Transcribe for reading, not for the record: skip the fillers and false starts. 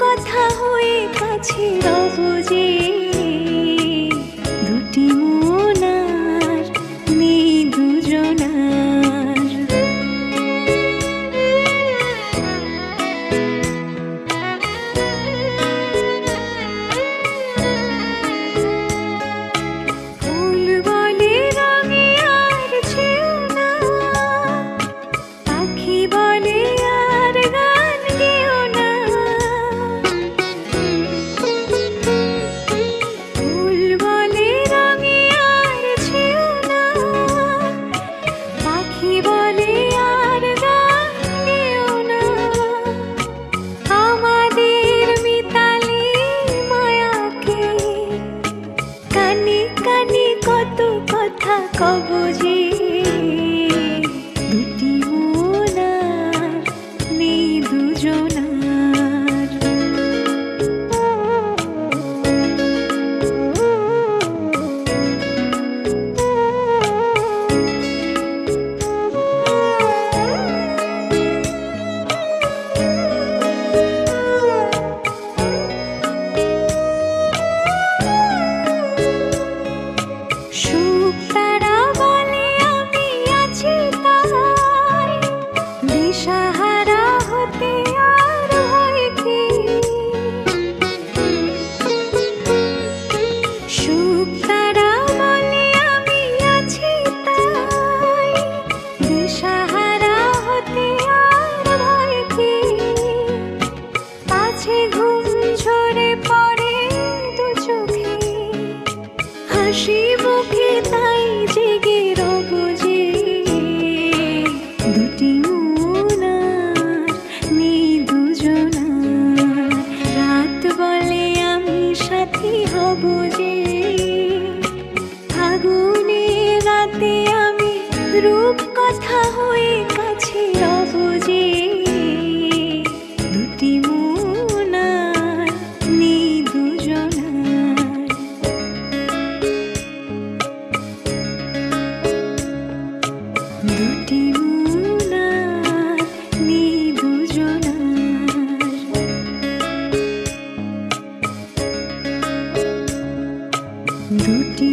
কথা হয়ে কাছে রব যে, দুটি মন আর নেই দুজনার। ফুল বলে রঙে আর ছেও না, পাখি বলে আর গান গেও না। ফুল বলে রঙে আর ছেও না, পাখি বলে আর গান গেও না। আমাদের মিতালি মায়াকে কানে কানে কত কথা কব যে, দুটি মন আর নেই দুজনার। সুখ তারা বলে আমি আছি তাই, দিশাহারা হতে আর ভয় কি। সুখ তারা বলে আমি আছি তাই, দিশাহারা হতে আর ভয় কি। পাছে ঘুম ঝরে পড়ে দু চোখে, হাসি মুখে তাই জেগে রব যে, দুটি মন আর নেই দুজনার। রাত বলে আমি সাথী হব যে, ফাগুনে রাতে আমি রূপ কথা হয়ে কাছে রব যে, দুটি মন আর নেই দুজনার। দুটি মন আর নেই দুজনার। দুটি